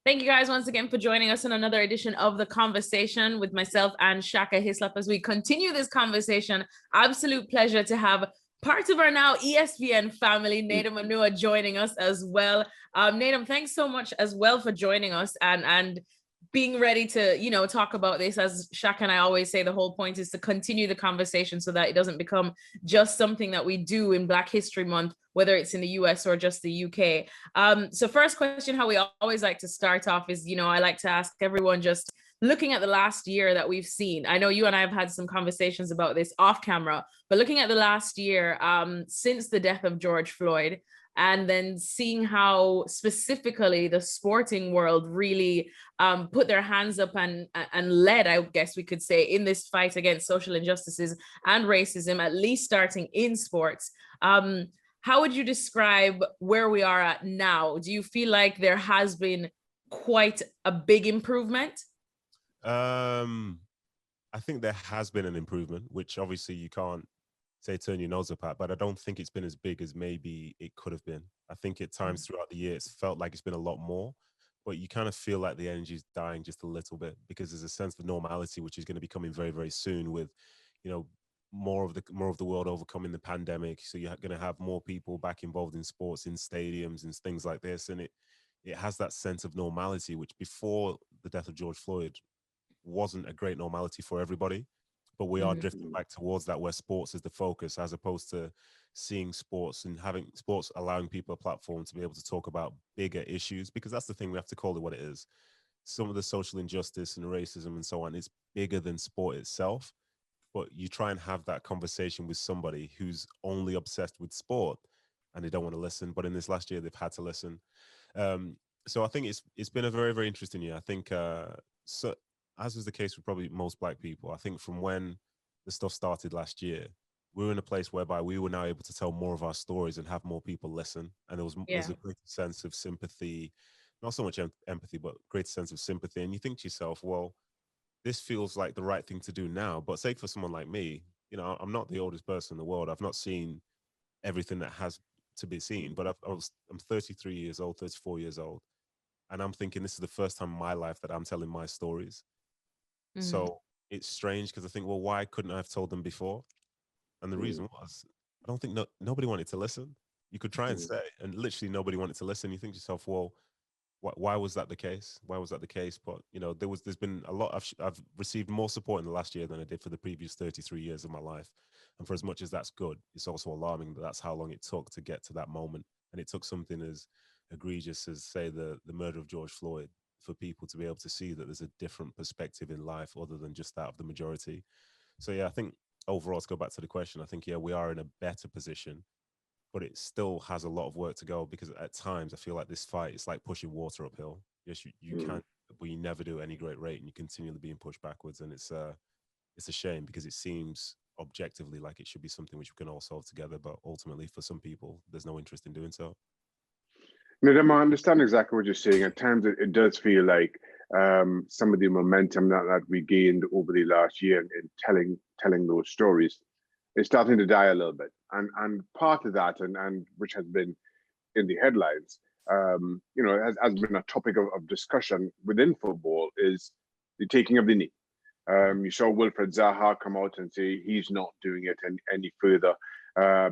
Thank you guys once again for joining us in another edition of The Conversation with myself and Shaka Hislop as we continue this conversation. Absolute pleasure to have part of our now ESPN family, Nedum Onuoha, joining us as well. Nedum, thanks so much as well for joining us and being ready to, talk about this. As Shaka and I always say, the whole point is to continue the conversation so that it doesn't become just something that we do in Black History Month, whether it's in the US or just the UK. So first question, how we always like to start off is, I like to ask everyone just looking at the last year that we've seen. I know you and I have had some conversations about this off camera, but looking at the last year since the death of George Floyd, and then seeing how specifically the sporting world really put their hands up and led, I guess we could say, in this fight against social injustices and racism, at least starting in sports. How would you describe where we are at now? Do you feel like there has been quite a big improvement? I think there has been an improvement, which obviously you can't say turn your nose up at, but I don't think it's been as big as maybe it could have been. I think at times throughout the year, it's felt like it's been a lot more, but you kind of feel like the energy is dying just a little bit because there's a sense of normality, which is going to be coming very, very soon with, more of the world overcoming the pandemic. So you're going to have more people back involved in sports, in stadiums and things like this. And it has that sense of normality, which before the death of George Floyd wasn't a great normality for everybody. But we are drifting back towards that where sports is the focus, as opposed to seeing sports and having sports allowing people a platform to be able to talk about bigger issues, because that's the thing, we have to call it what it is. Some of the social injustice and racism and so on is bigger than sport itself, but you try and have that conversation with somebody who's only obsessed with sport and they don't want to listen. But in this last year, they've had to listen. So I think it's been a very, very interesting year. I think so. As was the case with probably most Black people, I think from when the stuff started last year, we were in a place whereby we were now able to tell more of our stories and have more people listen. And there's a great sense of sympathy, not so much empathy, but great sense of sympathy. And you think to yourself, well, this feels like the right thing to do now. But say for someone like me, I'm not the oldest person in the world. I've not seen everything that has to be seen, but I'm 33 years old, 34 years old. And I'm thinking this is the first time in my life that I'm telling my stories. So it's strange because I think, well, why couldn't I have told them before? And the reason was, I don't think nobody wanted to listen. You could try and say, and literally nobody wanted to listen. You think to yourself, well, why was that the case? Why was that the case? But there's been a lot. I've received more support in the last year than I did for the previous 33 years of my life. And for as much as that's good, it's also alarming that that's how long it took to get to that moment. And it took something as egregious as, say, the murder of George Floyd for people to be able to see that there's a different perspective in life other than just that of the majority. So yeah, I think overall, to go back to the question, I think, we are in a better position, but it still has a lot of work to go, because at times I feel like this fight is like pushing water uphill. Yes, you can, but you never do at any great rate, and you're continually being pushed backwards. And it's a shame, because it seems objectively like it should be something which we can all solve together, but ultimately for some people, there's no interest in doing so. Nedum, I understand exactly what you're saying. At times, it does feel like some of the momentum that we gained over the last year in telling those stories is starting to die a little bit. And part of that, and which has been in the headlines, has been a topic of discussion within football, is the taking of the knee. You saw Wilfried Zaha come out and say he's not doing it any further.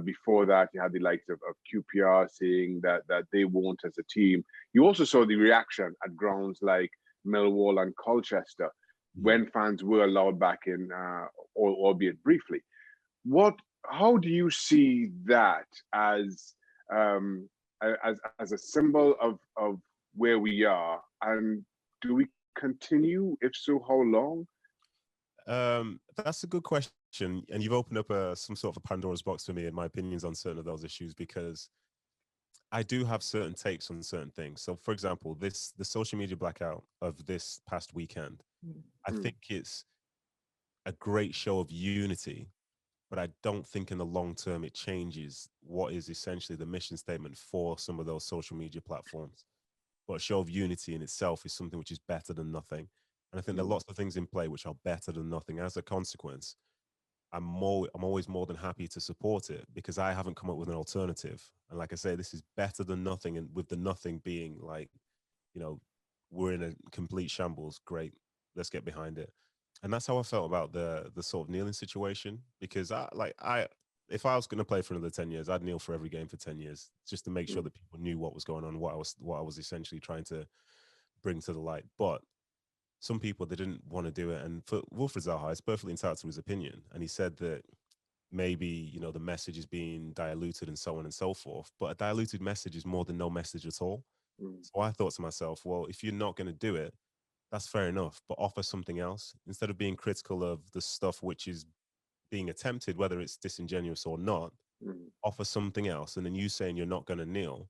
Before that, you had the likes of QPR saying that they won't as a team. You also saw the reaction at grounds like Millwall and Colchester when fans were allowed back in, albeit briefly. How do you see that as a symbol of where we are, and do we continue? If so, how long? That's a good question, and you've opened up some sort of a Pandora's box for me in my opinions on certain of those issues, because I do have certain takes on certain things. So, for example, the social media blackout of this past weekend, I think it's a great show of unity, but I don't think in the long term it changes what is essentially the mission statement for some of those social media platforms. But a show of unity in itself is something which is better than nothing. And I think there are lots of things in play which are better than nothing. As a consequence, I'm always more than happy to support it, because I haven't come up with an alternative. And like I say, this is better than nothing. And with the nothing being like, we're in a complete shambles. Great, let's get behind it. And that's how I felt about the sort of kneeling situation, because if I was going to play for another 10 years, I'd kneel for every game for 10 years just to make sure that people knew what was going on, what I was essentially trying to bring to the light. But some people, they didn't want to do it. And for Wilfried Zaha, it's perfectly entitled to his opinion. And he said that maybe, you know, the message is being diluted and so on and so forth. But a diluted message is more than no message at all. So I thought to myself, well, if you're not going to do it, that's fair enough, but offer something else. Instead of being critical of the stuff which is being attempted, whether it's disingenuous or not, offer something else. And then you saying you're not going to kneel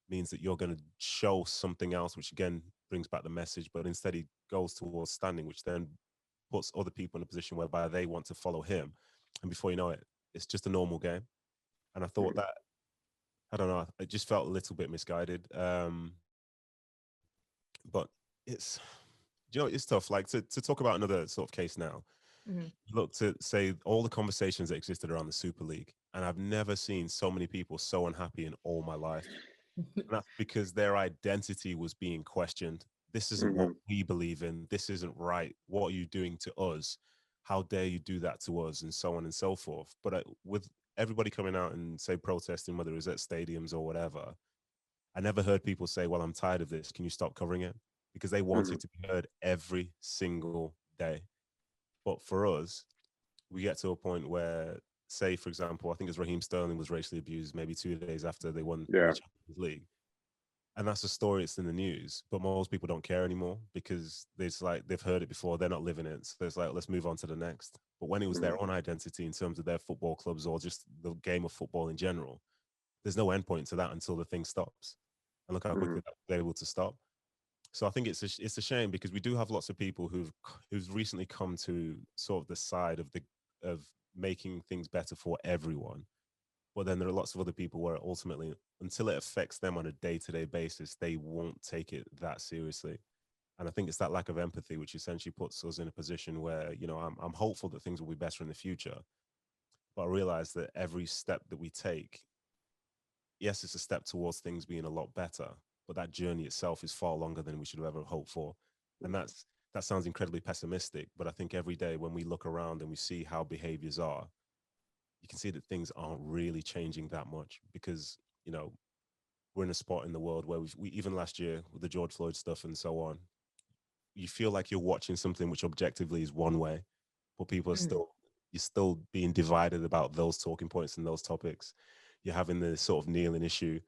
means that you're going to show something else, which again brings back the message, but instead he goes towards standing, which then puts other people in a position whereby they want to follow him. And before you know it, it's just a normal game. And I thought that, I don't know, it just felt a little bit misguided. But it's, you know, it's tough. Like to talk about another sort of case now. Look, to say all the conversations that existed around the Super League, and I've never seen so many people so unhappy in all my life. And that's because their identity was being questioned. This isn't what we believe in. This isn't right. What are you doing to us? How dare you do that to us? And so on and so forth. But with everybody coming out and say protesting, whether it was at stadiums or whatever, I never heard people say, well, I'm tired of this. Can you stop covering it? Because they wanted to be heard every single day. But for us, we get to a point where, say, for example, I think it's Raheem Sterling was racially abused maybe 2 days after they won the Champions League. And that's a story, it's in the news, but most people don't care anymore because it's like they've heard it before, they're not living it. So it's like, let's move on to the next. But when it was their own identity in terms of their football clubs or just the game of football in general, there's no endpoint to that until the thing stops. And look how quickly they're able to stop. So I think it's a shame because we do have lots of people who've recently come to sort of the side of making things better for everyone. But then there are lots of other people where ultimately, until it affects them on a day-to-day basis, they won't take it that seriously. And I think it's that lack of empathy which essentially puts us in a position where, you know, I'm hopeful that things will be better in the future. But I realize that every step that we take, yes, it's a step towards things being a lot better, but that journey itself is far longer than we should have ever hoped for. And that sounds incredibly pessimistic, but I think every day when we look around and we see how behaviors are, you can see that things aren't really changing that much because, you know, we're in a spot in the world where we even last year with the George Floyd stuff and so on, you feel like you're watching something which objectively is one way, but people are you're still being divided about those talking points and those topics. You're having this sort of kneeling issue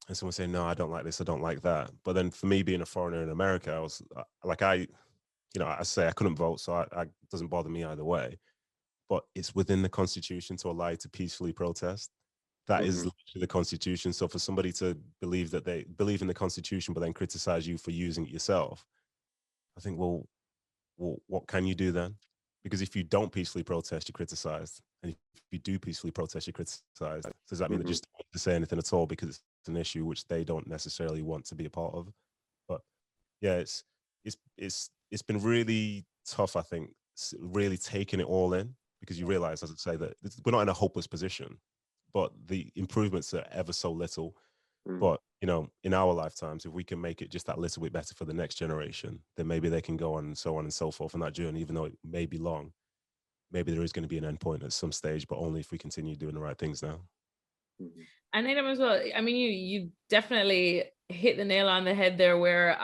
and someone saying, no, I don't like this, I don't like that. But then for me being a foreigner in America, I was like, I say I couldn't vote, so it doesn't bother me either way. But it's within the Constitution to allow you to peacefully protest. That is literally the Constitution. So for somebody to believe that they believe in the Constitution, but then criticize you for using it yourself, I think, well, what can you do then? Because if you don't peacefully protest, you're criticized. And if you do peacefully protest, you're criticized. Does that mean they just don't want to say anything at all because it's an issue which they don't necessarily want to be a part of? But yeah, it's been really tough, I think, really taking it all in, because you realize, as I say, that we're not in a hopeless position, but the improvements are ever so little. But, you know, in our lifetimes, if we can make it just that little bit better for the next generation, then maybe they can go on and so forth on that journey, even though it may be long. Maybe there is going to be an end point at some stage, but only if we continue doing the right things now. And Nedum as well, I mean, you definitely hit the nail on the head there where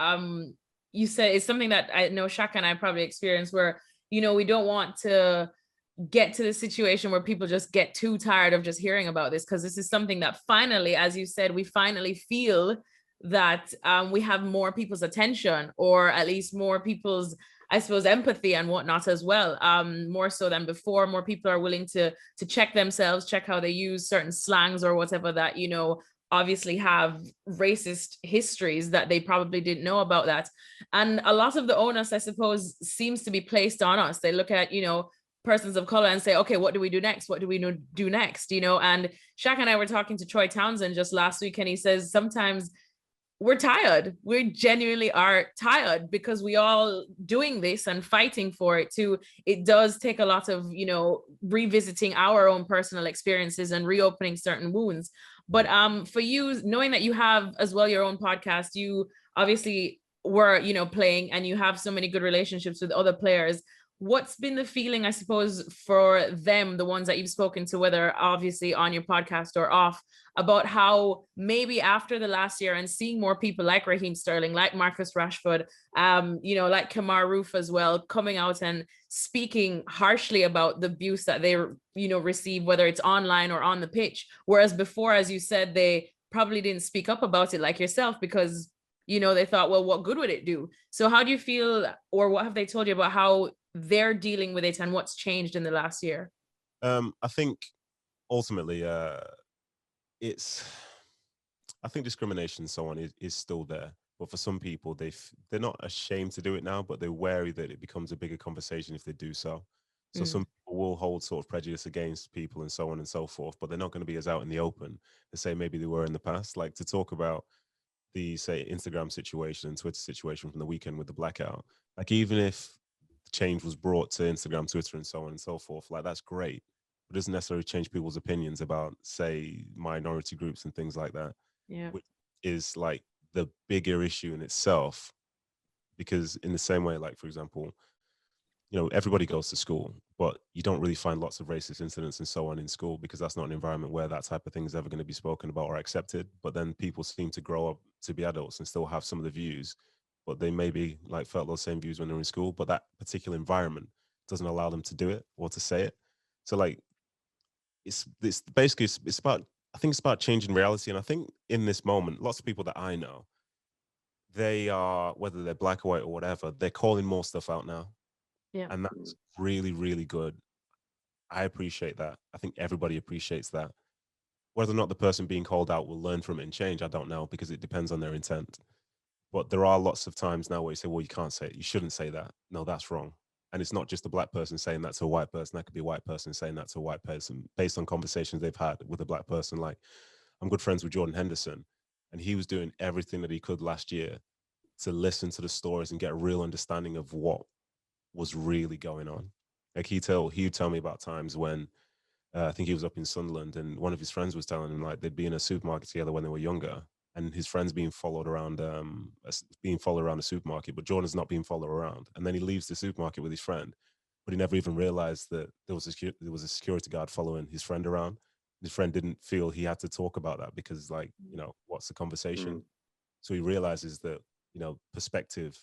you said it's something that I know Shaka and I probably experienced where, you know, we don't want to get to the situation where people just get too tired of just hearing about this, because this is something that finally, as you said, we finally feel that we have more people's attention, or at least more people's, I suppose, empathy and whatnot as well. More so than before, more people are willing to check themselves, check how they use certain slangs or whatever that, you know, obviously have racist histories that they probably didn't know about that. And a lot of the onus, I suppose, seems to be placed on us. They look at, you know, persons of color and say, okay, what do we do next? What do we do next? You know, and Shaka and I were talking to Troy Townsend just last week, and he says sometimes we're tired. We genuinely are tired because we all doing this and fighting for it too. It does take a lot of, you know, revisiting our own personal experiences and reopening certain wounds. But for you, knowing that you have as well your own podcast, you obviously were, playing, and you have so many good relationships with other players. What's been the feeling, I suppose, for them, the ones that you've spoken to, whether obviously on your podcast or off, about how maybe after the last year and seeing more people like Raheem Sterling, like Marcus Rashford, like Kemar Roof as well, coming out and speaking harshly about the abuse that they, receive, whether it's online or on the pitch. Whereas before, as you said, they probably didn't speak up about it like yourself because, they thought, well, what good would it do? So how do you feel, or what have they told you about how they're dealing with it and what's changed in the last year? I think ultimately, I think discrimination and so on is still there. But for some people, they're not ashamed to do it now, but they're wary that it becomes a bigger conversation if they do so. So some people will hold sort of prejudice against people and so on and so forth, but they're not going to be as out in the open as say maybe they were in the past. Like to talk about the, say, Instagram situation and Twitter situation from the weekend with the blackout. Like even if change was brought to Instagram, Twitter, and so on and so forth, like that's great. But it doesn't necessarily change people's opinions about, say, minority groups and things like that. Yeah. Which is like the bigger issue in itself. Because in the same way, like, for example, everybody goes to school, but you don't really find lots of racist incidents and so on in school because that's not an environment where that type of thing is ever going to be spoken about or accepted. But then people seem to grow up to be adults and still have some of the views, but they maybe like felt those same views when they're in school, but that particular environment doesn't allow them to do it or to say it. So like, it's basically, it's about, I think it's about changing reality. And I think in this moment, lots of people that I know, they are, whether they're black or white or whatever, they're calling more stuff out now. Yeah. And that's really, really good. I appreciate that. I think everybody appreciates that. Whether or not the person being called out will learn from it and change, I don't know, because it depends on their intent. But there are lots of times now where you say, well, you can't say it. You shouldn't say that. No, that's wrong. And it's not just a black person saying that to a white person. That could be a white person saying that to a white person based on conversations they've had with a black person. Like, I'm good friends with Jordan Henderson, and he was doing everything that he could last year to listen to the stories and get a real understanding of what was really going on. Like he'd tell me about times when I think he was up in Sunderland, and one of his friends was telling him like they'd be in a supermarket together when they were younger, and his friend's being followed around the supermarket, but Jordan's not being followed around. And then he leaves the supermarket with his friend, but he never even realized that there was a security guard following his friend around. His friend didn't feel he had to talk about that because, like, what's the conversation? So he realizes that perspective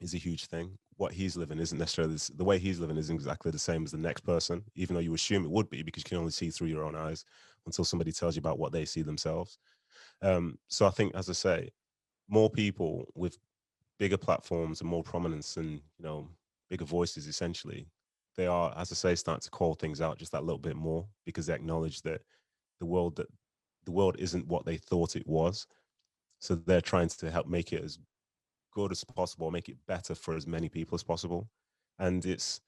is a huge thing. What he's living isn't necessarily the way he's living isn't exactly the same as the next person, even though you assume it would be because you can only see through your own eyes until somebody tells you about what they see themselves. So I think, as I say, more people with bigger platforms and more prominence and bigger voices, essentially, they are, as I say, starting to call things out just that little bit more because they acknowledge that the world isn't what they thought it was. So they're trying to help make it as good as possible, make it better for as many people as possible. And it's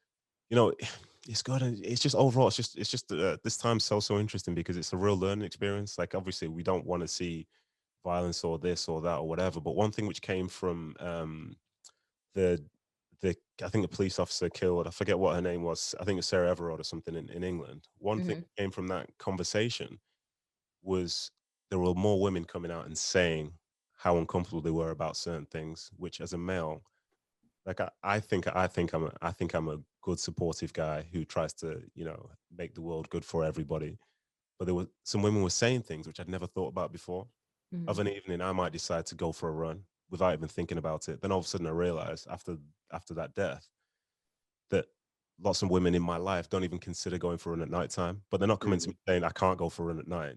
it's good, and it's just overall, it's just this time so interesting because it's a real learning experience. Like obviously we don't want to see violence or this or that or whatever, but one thing which came from the I think the police officer killed, I forget what her name was, I think it's Sarah Everard or something in England. One thing that came from that conversation was there were more women coming out and saying how uncomfortable they were about certain things, which as a male, like I think I'm a good supportive guy who tries to, make the world good for everybody. But there were some women were saying things which I'd never thought about before. Of an evening, I might decide to go for a run without even thinking about it. Then all of a sudden I realized after that death that lots of women in my life don't even consider going for a run at nighttime, but they're not coming to me saying I can't go for a run at night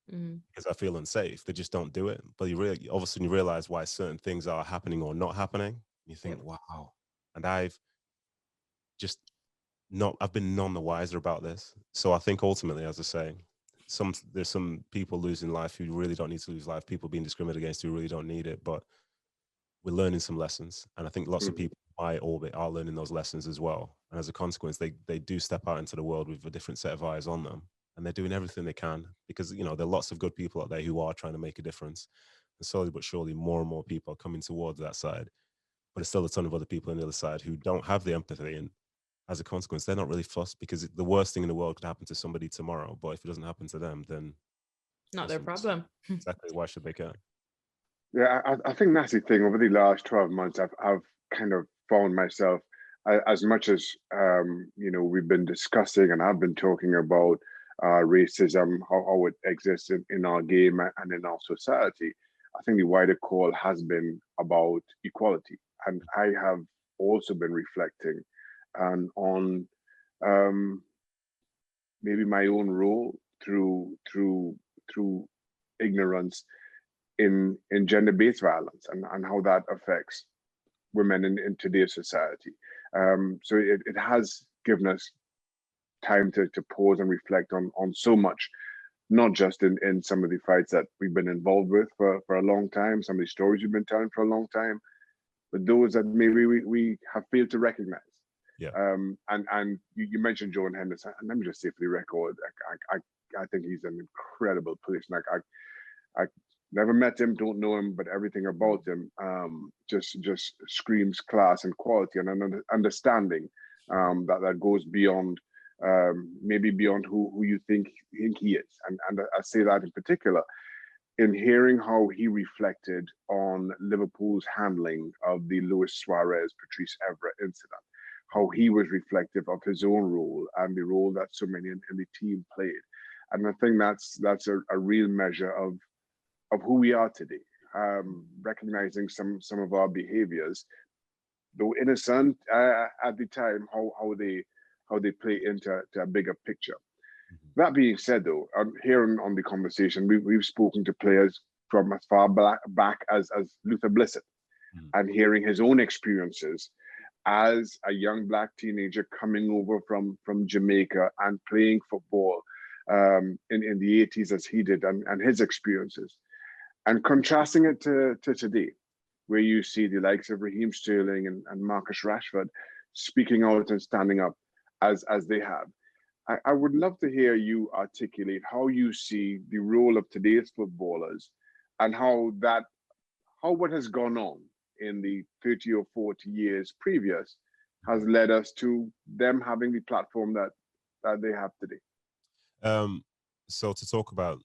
because I feel unsafe. They just don't do it. But all of a sudden you realize why certain things are happening or not happening. You think, wow. And I've been none the wiser about this. So I think ultimately, as I say, there's some people losing life who really don't need to lose life, people being discriminated against who really don't need it, but we're learning some lessons. And I think lots of people in my orbit are learning those lessons as well. And as a consequence, they do step out into the world with a different set of eyes on them. And they're doing everything they can because, there are lots of good people out there who are trying to make a difference. And slowly but surely, more and more people are coming towards that side. But there's still a ton of other people on the other side who don't have the empathy. And as a consequence, they're not really fussed because the worst thing in the world could happen to somebody tomorrow. But if it doesn't happen to them, then not their problem. Exactly. Why should they care? Yeah, I think that's the thing. Over the last 12 months, I've kind of found myself, as much as we've been discussing and I've been talking about racism, how it exists in our game and in our society. I think the wider call has been about equality, and I have also been reflecting on um, maybe my own role through ignorance in gender-based violence and how that affects women in today's society. So it has given us time to pause and reflect on so much, not just in some of the fights that we've been involved with for a long time, some of the stories we've been telling for a long time, but those that maybe we have failed to recognize. Yeah. And you mentioned Joe and Henderson, and let me just say for the record, I think he's an incredible person. Like I never met him, don't know him, but everything about him just screams class and quality and an understanding that goes beyond maybe beyond who you think he is. And I say that in particular in hearing how he reflected on Liverpool's handling of the Luis Suarez Patrice Evra incident, how he was reflective of his own role and the role that so many in the team played. And I think that's a real measure of who we are today, recognizing some of our behaviors, though innocent at the time, how they play into a bigger picture. That being said, though, here on the conversation, we've spoken to players from as far back as Luther Blissett, and hearing his own experiences as a young Black teenager coming over from Jamaica and playing football in the 80s as he did, and his experiences. And contrasting it to today, where you see the likes of Raheem Sterling and Marcus Rashford speaking out and standing up as they have. I would love to hear you articulate how you see the role of today's footballers and how what has gone on in the 30 or 40 years previous has led us to them having the platform that they have today. So to talk about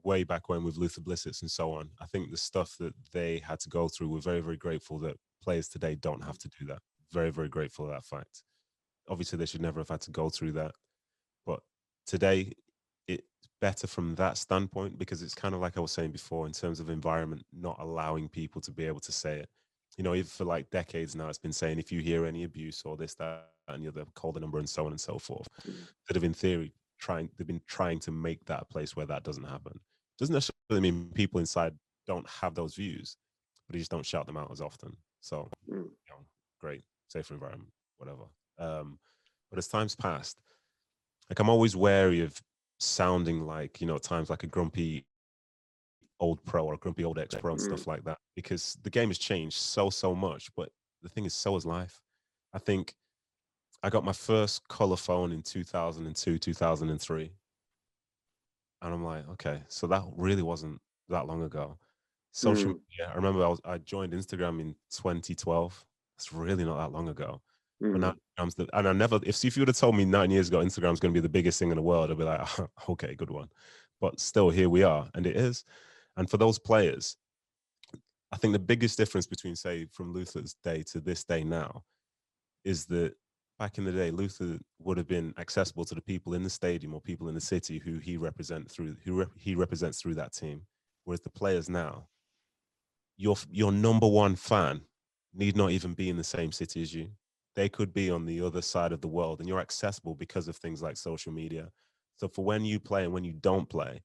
way back when with Luther Blissett and so on, I think the stuff that they had to go through, we're very, very grateful that players today don't have to do that. Very, very grateful for that fact. Obviously, they should never have had to go through that. But today, it's better from that standpoint, because it's kind of like I was saying before, in terms of environment, not allowing people to be able to say it. Even for like decades now, it's been saying if you hear any abuse or this, that, and the other, call the number and so on and so forth. That have in theory, they've been trying to make that a place where that doesn't happen. Doesn't necessarily mean people inside don't have those views, but you just don't shout them out as often. So, great, safer environment, whatever. But as time's passed, like I'm always wary of sounding like, at times like a grumpy old pro or a grumpy old ex-pro and stuff like that, because the game has changed so much. But the thing is, so has life. I think I got my first color phone in 2002, 2003. And I'm like, okay, so that really wasn't that long ago. Social media, I remember I joined Instagram in 2012. It's really not that long ago. But now, and I never, if you would have told me 9 years ago Instagram's going to be the biggest thing in the world, I'd be like, okay, good one. But still, here we are, and it is. And for those players, I think the biggest difference between, say, from Luther's day to this day now is that back in the day, Luther would have been accessible to the people in the stadium or people in the city who he represents through that team. Whereas the players now, your number one fan need not even be in the same city as you. They could be on the other side of the world, and you're accessible because of things like social media. So for when you play and when you don't play,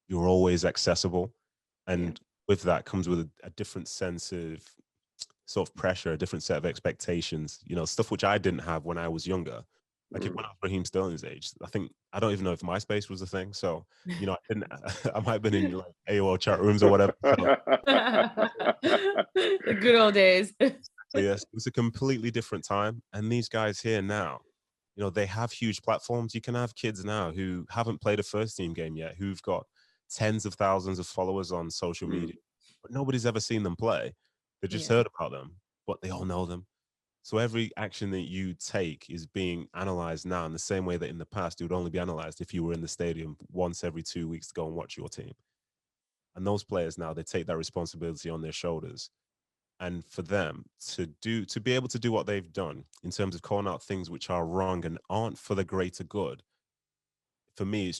you're always accessible. And with that comes with a different sense of sort of pressure, a different set of expectations, stuff which I didn't have when I was younger. Like when I was Raheem Sterling's age, I don't even know if MySpace was a thing. So, I might have been in like AOL chat rooms or whatever. So. The good old days. Yes, it's a completely different time. And these guys here now, they have huge platforms. You can have kids now who haven't played a first team game yet, who've got tens of thousands of followers on social media, but nobody's ever seen them play. They just heard about them, but they all know them. So every action that you take is being analyzed now in the same way that in the past it would only be analyzed if you were in the stadium once every 2 weeks to go and watch your team. And those players now, they take that responsibility on their shoulders. And for them to be able to do what they've done in terms of calling out things which are wrong and aren't for the greater good, for me,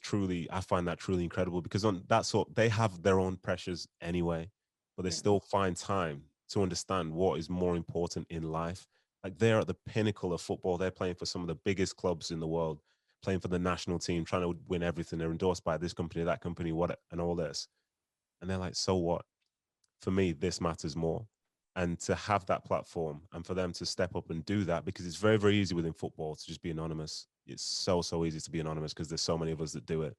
I find that truly incredible, because on that sort, they have their own pressures anyway, but they still find time to understand what is more important in life. Like, they're at the pinnacle of football. They're playing for some of the biggest clubs in the world, playing for the national team, trying to win everything. They're endorsed by this company, that company, and all this. And they're like, so what? For me, this matters more. And to have that platform and for them to step up and do that, because it's very, very easy within football to just be anonymous. It's so, so easy to be anonymous because there's so many of us that do it.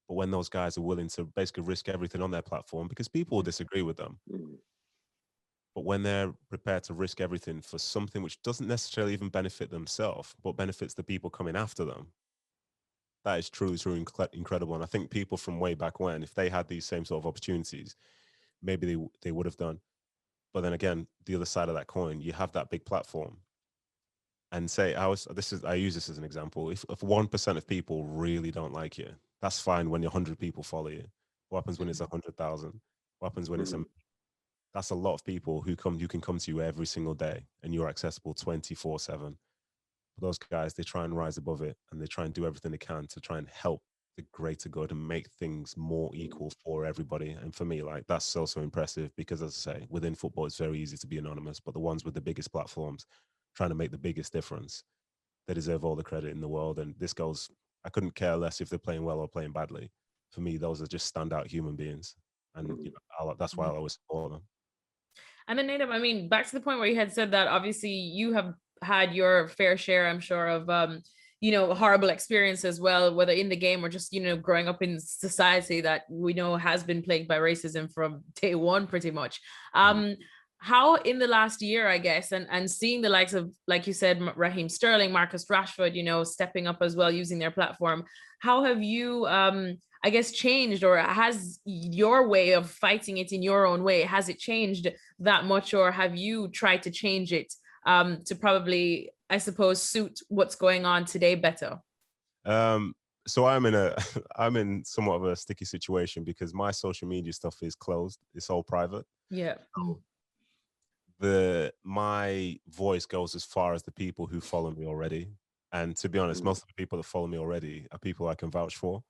But when those guys are willing to basically risk everything on their platform, because people will disagree with them, but when they're prepared to risk everything for something which doesn't necessarily even benefit themselves, but benefits the people coming after them, that is truly, truly incredible. And I think people from way back when, if they had these same sort of opportunities, maybe they would have done. But then again, the other side of that coin, you have that big platform, and say, I use this as an example. If 1% of people really don't like you, that's fine when 100 people follow you. What happens when it's 100,000? What happens when that's a lot of people who can come to you every single day, and you're accessible 24/7. But those guys, they try and rise above it, and they try and do everything they can to try and help the greater good and make things more equal for everybody. And for me, like, that's so, so impressive, because, as I say, within football, it's very easy to be anonymous, but the ones with the biggest platforms trying to make the biggest difference, they deserve all the credit in the world. And this goes, I couldn't care less if they're playing well or playing badly. For me, those are just standout human beings. And that's why I always support them. And then, Nedum, I mean, back to the point where you had said that obviously you have had your fair share, I'm sure, of horrible experience as well, whether in the game or just, growing up in society that we know has been plagued by racism from day one, pretty much. How in the last year, I guess, and seeing the likes of, like you said, Raheem Sterling, Marcus Rashford, stepping up as well, using their platform, how have you, I guess, changed, or has your way of fighting it in your own way, has it changed that much, or have you tried to change it to probably, I suppose, suit what's going on today better? So I'm in somewhat of a sticky situation, because my social media stuff is closed. It's all private. Yeah. My voice goes as far as the people who follow me already. And to be honest, most of the people that follow me already are people I can vouch for.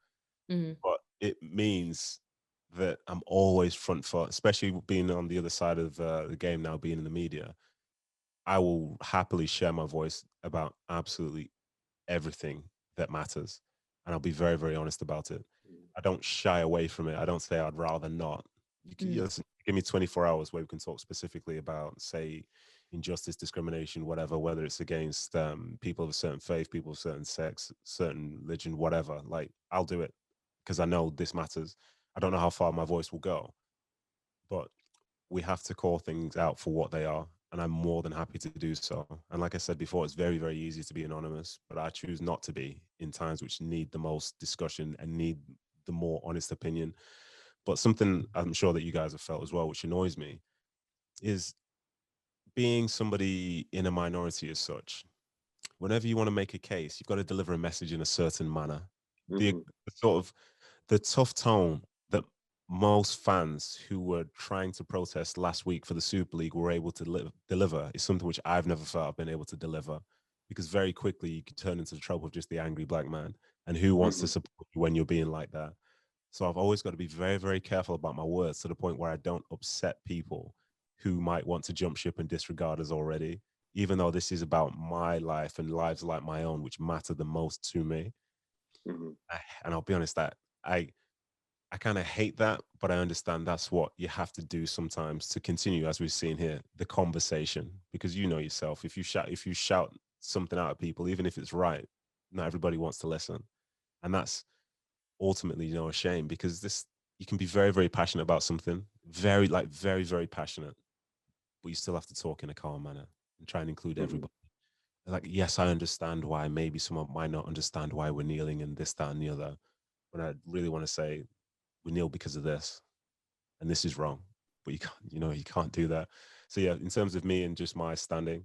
But it means that I'm always front foot, especially being on the other side of the game now, being in the media. I will happily share my voice about absolutely everything that matters. And I'll be very, very honest about it. I don't shy away from it. I don't say I'd rather not. You can just give me 24 hours where we can talk specifically about, say, injustice, discrimination, whatever, whether it's against people of a certain faith, people of certain sex, certain religion, whatever. Like, I'll do it, because I know this matters. I don't know how far my voice will go, but we have to call things out for what they are. And I'm more than happy to do so. And like I said before, it's very, very easy to be anonymous, but I choose not to be in times which need the most discussion and need the more honest opinion. But something I'm sure that you guys have felt as well, which annoys me, is being somebody in a minority as such. Whenever you want to make a case, you've got to deliver a message in a certain manner. The sort of the tough tone that most fans who were trying to protest last week for the Super League were able to deliver is something which I've never felt I've been able to deliver, because very quickly you can turn into the trope of just the angry black man, and who wants to support you when you're being like that. So I've always got to be very, very careful about my words, to the point where I don't upset people who might want to jump ship and disregard us already, even though this is about my life and lives like my own, which matter the most to me. And I'll be honest, that I kind of hate that, but I understand that's what you have to do sometimes to continue, as we've seen here, the conversation. Because you know yourself, if you shout something out at people, even if it's right, not everybody wants to listen. And that's ultimately, a shame, because you can be very, very passionate about something, very, very passionate, but you still have to talk in a calm manner and try and include everybody. Like, yes, I understand why maybe someone might not understand why we're kneeling and this, that, and the other. But I really want to say, we kneel because of this, and this is wrong. But you can't do that. So yeah, in terms of me and just my standing,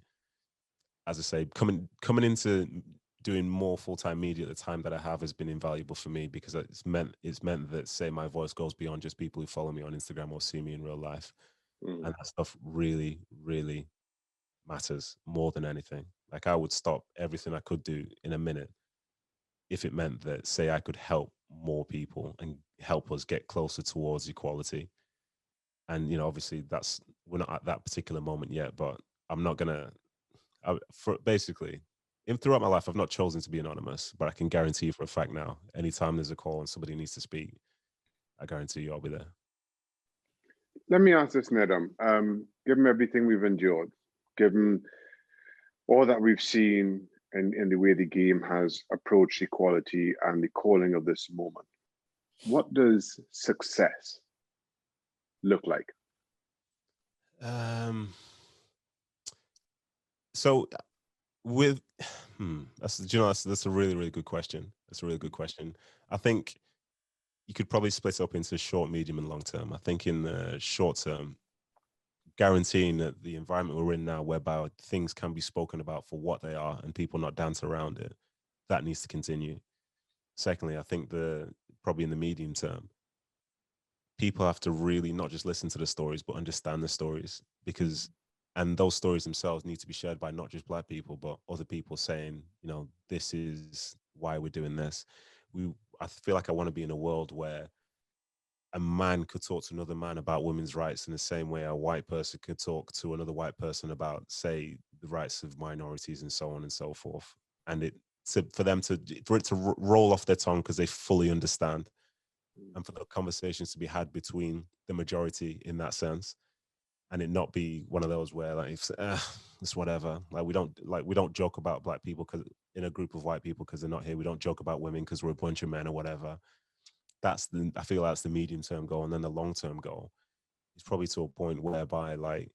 as I say, coming into doing more full-time media at the time that I have has been invaluable for me, because it's meant that, say, my voice goes beyond just people who follow me on Instagram or see me in real life. And that stuff really, really matters more than anything. Like, I would stop everything I could do in a minute if it meant that, say, I could help more people and help us get closer towards equality. And, you know, obviously we're not at that particular moment yet, but I'm not gonna, basically, throughout my life, I've not chosen to be anonymous, but I can guarantee you for a fact now, anytime there's a call and somebody needs to speak, I guarantee you I'll be there. Let me ask this, Nedum. Given everything we've endured, given all that we've seen in the way the game has approached equality and the calling of this moment, what does success look like? So with that's a really, really good question. That's a really good question. I think you could probably split up into short, medium, and long term. I think in the short term, guaranteeing that the environment we're in now, whereby things can be spoken about for what they are and people not dance around it, that needs to continue. Secondly, I think probably in the medium term, people have to really not just listen to the stories, but understand the stories, and those stories themselves need to be shared by not just Black people, but other people saying, you know, this is why we're doing this. I feel like I want to be in a world where a man could talk to another man about women's rights in the same way a white person could talk to another white person about, say, the rights of minorities and so on and so forth. And for it to roll off their tongue because they fully understand, and for the conversations to be had between the majority in that sense, and it not be one of those where, like, it's whatever. Like, we don't joke about Black people because in a group of white people because they're not here. We don't joke about women because we're a bunch of men or whatever. I feel that's the medium term goal. And then the long term goal is probably to a point whereby, like,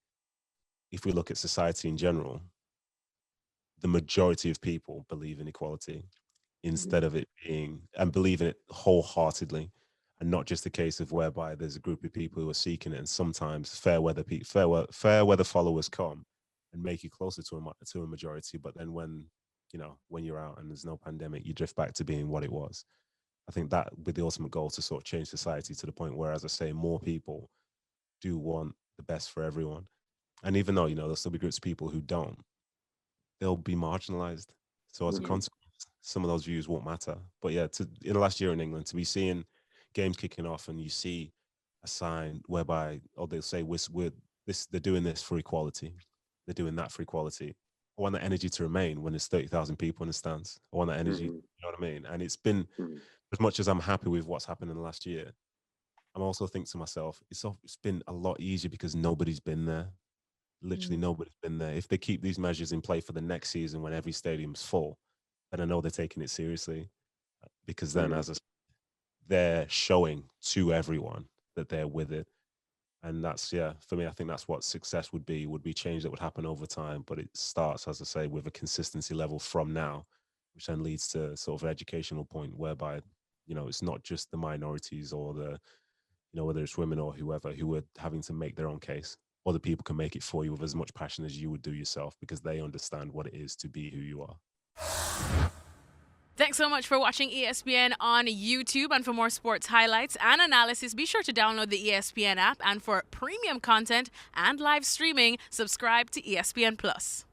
if we look at society in general, the majority of people believe in equality instead of it being, and believe in it wholeheartedly, and not just a case of whereby there's a group of people who are seeking it, and sometimes fair weather followers come and make you closer to a majority, but then when you're out and there's no pandemic, you drift back to being what it was. I think that with the ultimate goal to sort of change society to the point where, as I say, more people do want the best for everyone. And even though, there'll still be groups of people who don't, they'll be marginalized. So as a consequence, some of those views won't matter. But yeah, in the last year in England, to be seeing games kicking off and you see a sign whereby, they'll say, they're doing this for equality. They're doing that for equality. I want that energy to remain when there's 30,000 people in the stands. I want that energy, you know what I mean? And it's been, as much as I'm happy with what's happened in the last year, I'm also thinking to myself, it's been a lot easier because nobody's been there. Literally nobody's been there. If they keep these measures in play for the next season when every stadium's full, then I know they're taking it seriously, because then they're showing to everyone that they're with it. And that's, for me, I think that's what success would be change that would happen over time. But it starts, as I say, with a consistency level from now, which then leads to sort of an educational point whereby, it's not just the minorities or whether it's women or whoever who are having to make their own case. Other people can make it for you with as much passion as you would do yourself, because they understand what it is to be who you are. Thanks so much for watching ESPN on YouTube. And for more sports highlights and analysis, be sure to download the ESPN app. And for premium content and live streaming, subscribe to ESPN Plus.